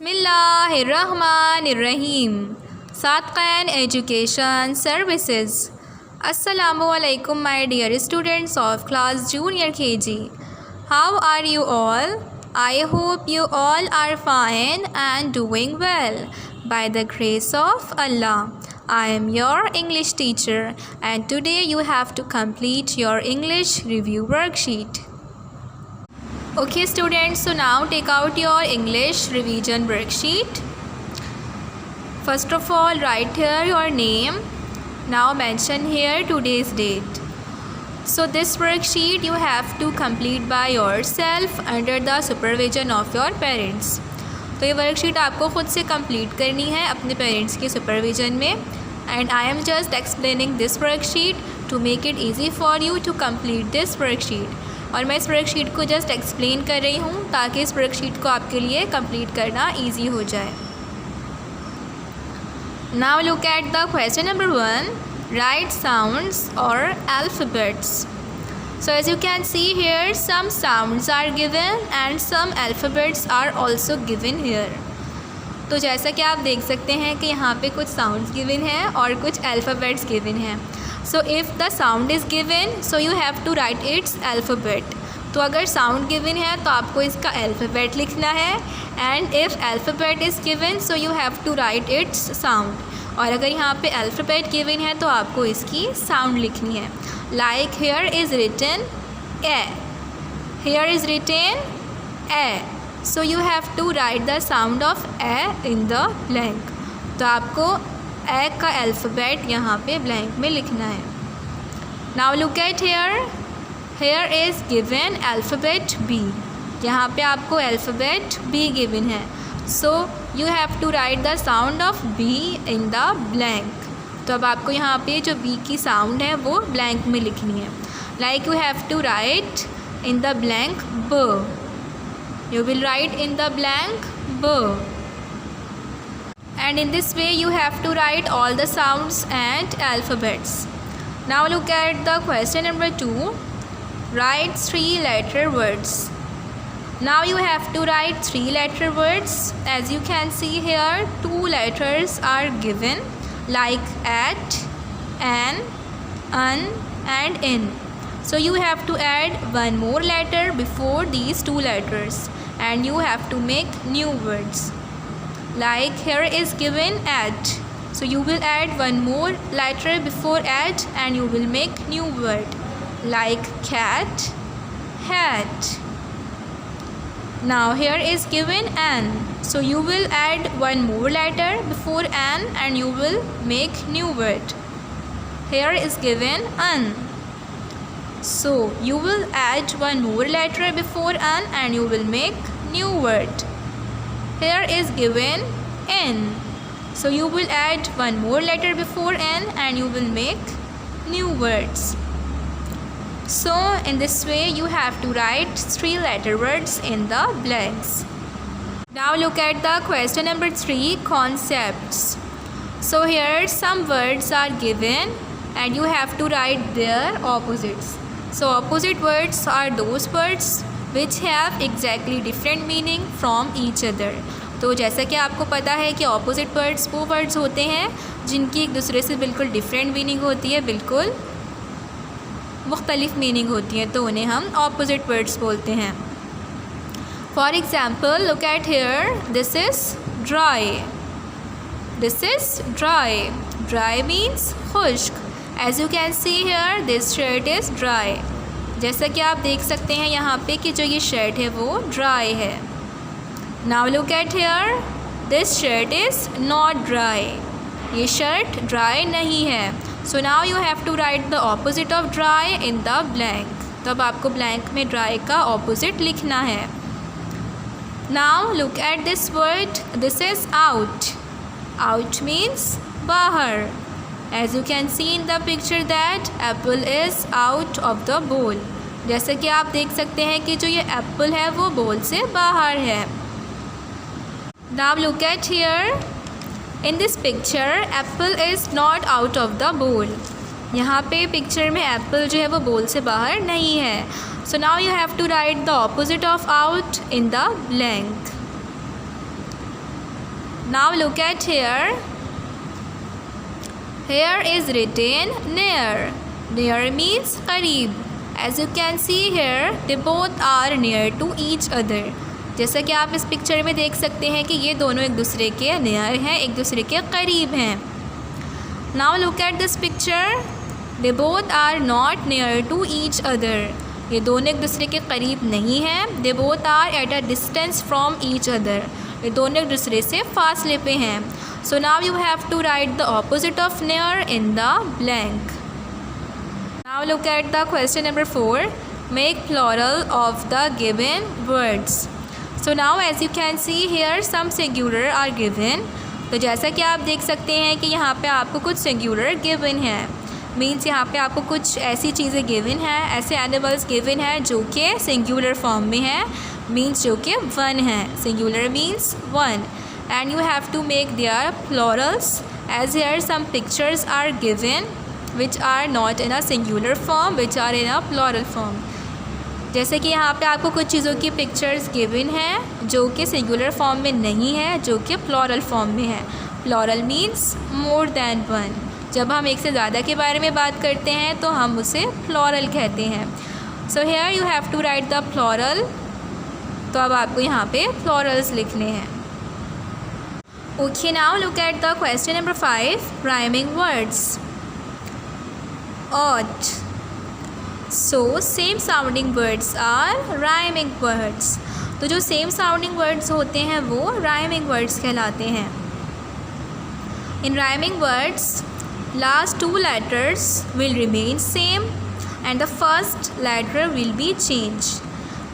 बिस्मिल्लाहिर्रहमानिर्रहीम। Sadqain education services. अस्सलामुअलैकुम my dear students of class junior KG. How are you all? I hope you all are fine and doing well by the grace of Allah. I am your English teacher and today you have to complete your English review worksheet. Okay students, so now take out your English revision worksheet. First of all, write here your name. Now mention here today's date. So this worksheet you have to complete by yourself under the supervision of your parents. तो ये worksheet आपको ख़ुद से complete करनी है अपने parents के supervision में। And I am just explaining this worksheet to make it easy for you to complete this worksheet. और मैं इस वर्कशीट को जस्ट एक्सप्लेन कर रही हूँ ताकि इस वर्कशीट को आपके लिए कंप्लीट करना ईजी हो जाए। Now look at the question number 1. Write sounds or alphabets. So as you can see here, some sounds are given and some alphabets are also given here. तो जैसा कि आप देख सकते हैं कि यहाँ पे कुछ sounds given हैं और कुछ alphabets given हैं. So if the sound is given, so you have to write its alphabet. तो अगर sound given है तो आपको इसका alphabet लिखना है and if alphabet is given, so you have to write its sound. और अगर यहाँ पे alphabet given है तो आपको इसकी sound लिखनी है. Like here is written a. Here is written a. So you have to write the sound of a in the blank. तो आपको a का alphabet यहाँ पे blank में लिखना है. Now look at here. Here is given alphabet B. यहाँ पे आपको alphabet B given है. So you have to write the sound of B in the blank. तो अब आपको यहाँ पे जो B की sound है वो blank में लिखनी है. Like you have to write in the blank B. You will write in the blank B. And in this way you have to write all the sounds and alphabets. Now look at the question number 2. Write 3-letter words. Now you have to write 3-letter words. As you can see here, 2 letters are given like at, an, and in. So you have to add one more letter before these 2 letters and you have to make new words. Like here is given at. So you will add one more letter before at and you will make new word like cat, hat. Now here is given an. So you will add one more letter before an and you will make new word. Here is given an. So you will add one more letter before an and you will make new word. Here is given n. So you will add one more letter before n and you will make new words. So in this way you have to write 3-letter words in the blanks. Now look at the question number 3, concepts. So here some words are given and you have to write their opposites. So opposite words are those words which have exactly different meaning from each other. तो जैसा कि आपको पता है कि opposite words वो words होते हैं जिनकी एक दूसरे से बिल्कुल डिफरेंट मीनिंग होती है, बिल्कुल मुख्तलिफ मीनिंग होती है, तो उन्हें हम ऑपोजिट वर्ड्स बोलते हैं. For example look at here, this is dry. This is dry. Dry means खुश्क. As you can see here this shirt is dry. जैसा कि आप देख सकते हैं यहाँ पे कि जो ये शर्ट है वो ड्राई है. Now look at here, this shirt is not dry. ये शर्ट ड्राई नहीं है. So now you have to write the opposite of dry in the blank. तो अब आपको ब्लैंक में ड्राई का ऑपोजिट लिखना है. Now look at this word, this is out. Out means बाहर. As you can see in the picture that apple is out of the bowl. जैसे कि आप देख सकते हैं कि जो ये एप्पल है वो बोल से बाहर है. Now look eight here, in this picture Apple is not out of the बोल. यहाँ पे पिक्चर में एप्पल जो है वो बोल से बाहर नहीं है. So now you have to write the opposite of out in the blank. Now look at here. Here is written near. Near means करीब. As you can see here, they both are near to each other. जैसा कि आप इस picture में देख सकते हैं कि ये दोनों एक दूसरे के नियर हैं, एक दूसरे के करीब हैं. Now look at this picture. They both are not near to each other. ये दोनों एक दूसरे के करीब नहीं हैं. They both are at a distance from each other. ये दोनों एक दूसरे से फासले पे हैं. So now you have to write the opposite of near in the blank. Now look at the question number 4. Make plural of the given words. So now as you can see here some singular are given. तो जैसा कि आप देख सकते हैं कि यहाँ पे आपको कुछ singular given है. मीन्स यहाँ पे आपको कुछ ऐसी चीज़ें गिवन है, ऐसे एनिमल्स गिवन है जो कि सिंगुलर फॉर्म में है. मीन्स जो कि वन है. Singular means one. And you have to make their plurals. As here some pictures are given which are not in a singular form, which are in a plural form. जैसे कि यहाँ पे आपको कुछ चीज़ों की पिक्चर्स गिवन हैं जो कि सिंगुलर फॉर्म में नहीं है, जो कि प्लूरल फॉर्म में है. Plural means more than one. जब हम एक से ज़्यादा के बारे में बात करते हैं तो हम उसे प्लूरल कहते हैं. So here you have to write the plural. तो अब आपको यहाँ पे प्लूरल्स लिखने हैं. Okay, now look at the question number 5. Rhyming words. ought. So same sounding words are rhyming words. तो जो सेम साउंडिंग वर्ड्स होते हैं वो राइमिंग वर्ड्स कहलाते हैं. इन rhyming words last two letters will remain same and the first letter will be changed.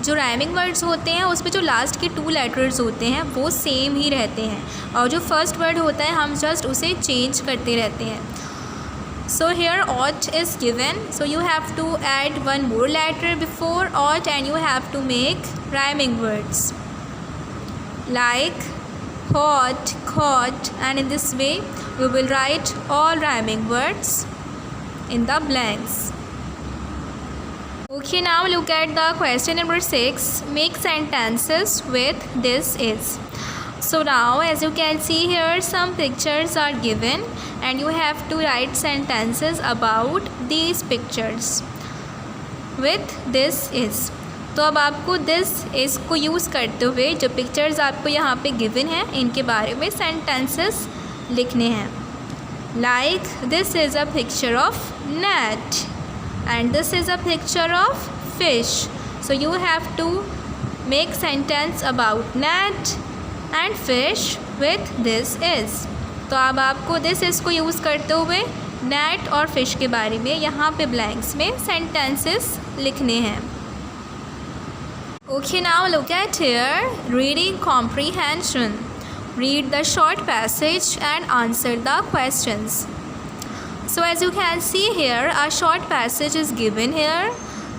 जो rhyming words होते हैं उसमें जो लास्ट के 2 लेटर्स होते हैं वो सेम ही रहते हैं और जो फर्स्ट वर्ड होता है हम जस्ट उसे चेंज करते रहते हैं. So here ought is given, so you have to add one more letter before ought and you have to make rhyming words like hot, caught, and in this way you will write all rhyming words in the blanks. Okay, now look at the question number 6. Make sentences with this is. So now as you can see here some pictures are given and you have to write sentences about these pictures with this is. तो अब आपको this is को use करते हुए जो pictures आपको यहाँ पे गिवन हैं इनके बारे में सेंटेंसेस लिखने हैं. Like this is a picture of net and this is a picture of fish. So you have to make sentence about net and fish with this is. तो अब आपको this is को यूज़ करते हुए net और fish के बारे में यहाँ पे blanks में sentences लिखने हैं. Okay, now look at here. Reading comprehension. Read the short passage and answer the questions. So as you can see here, a short passage is given here.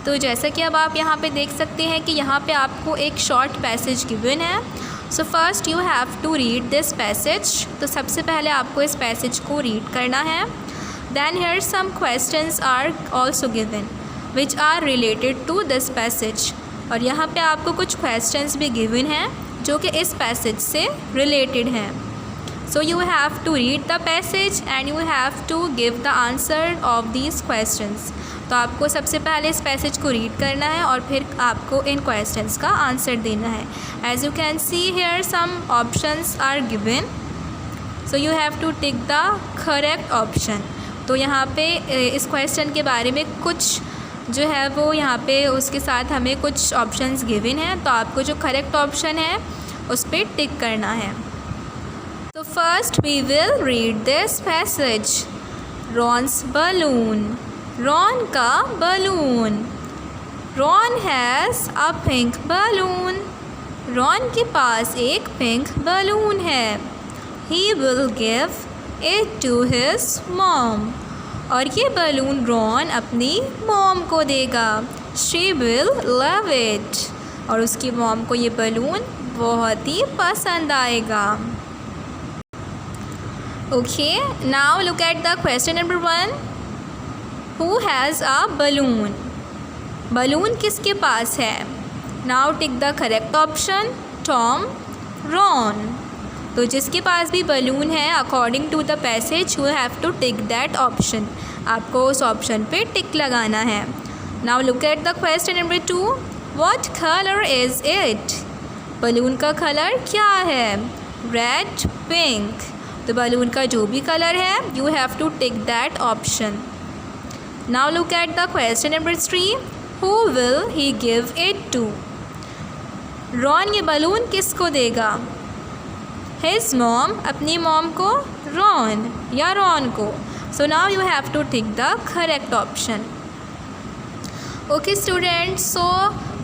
तो जैसा कि अब आप यहाँ पे देख सकते हैं कि यहाँ पे आपको एक short passage given है. So first you have to read this passage. तो सबसे पहले आपको इस passage को read करना है. Then here some questions are also given which are related to this passage. और यहाँ पे आपको कुछ questions भी given हैं जो कि इस passage से related हैं. So you have to read the passage and you have to give the answer of these questions. तो आपको सबसे पहले इस पैसेज को रीड करना है और फिर आपको इन क्वेश्चंस का आंसर देना है. As you can see here some options are given, so you have to tick the correct option. तो यहाँ पे इस क्वेश्चन के बारे में कुछ जो है वो यहाँ पे उसके साथ हमें कुछ ऑप्शंस गिवन हैं, तो आपको जो करेक्ट ऑप्शन है उस पर टिक करना है. तो first we will read this passage. Ron's balloon. Ron का balloon. Ron has a pink balloon. Ron के पास एक पिंक बलून है. He will give it to his mom. और ये बलून रॉन अपनी मॉम को देगा. She will love it. और उसकी मॉम को ये बलून बहुत ही पसंद आएगा. Okay, now look at the question number 1. Who has a balloon? Balloon किसके पास है? Now take the correct option. Tom, Ron. तो जिसके पास भी बलून है according to the passage you have to tick that option, आपको उस ऑप्शन पे tick लगाना है। Now look at the question number 2, what colour is it? Balloon का कलर क्या है? Red, pink. तो बलून का जो भी कलर है you have to tick that option. Now look at the question number 3, who will he give it to? Ron ये balloon किसको देगा? हिज मॉम, अपनी मॉम को, रॉन या रॉन को। So now you have to tick the correct option. Okay students, so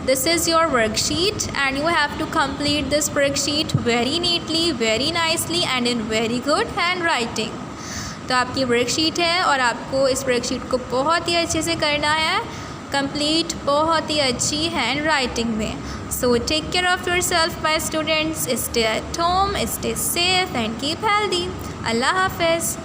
this is your worksheet and you have to complete this worksheet very neatly, very nicely and in very good handwriting। तो आपकी worksheet है और आपको इस worksheet को बहुत ही अच्छे से करना है कंप्लीट, बहुत ही अच्छी हैंड राइटिंग में। So take care of yourself my students, stay at home, stay safe and keep healthy. अल्लाह हाफिज़।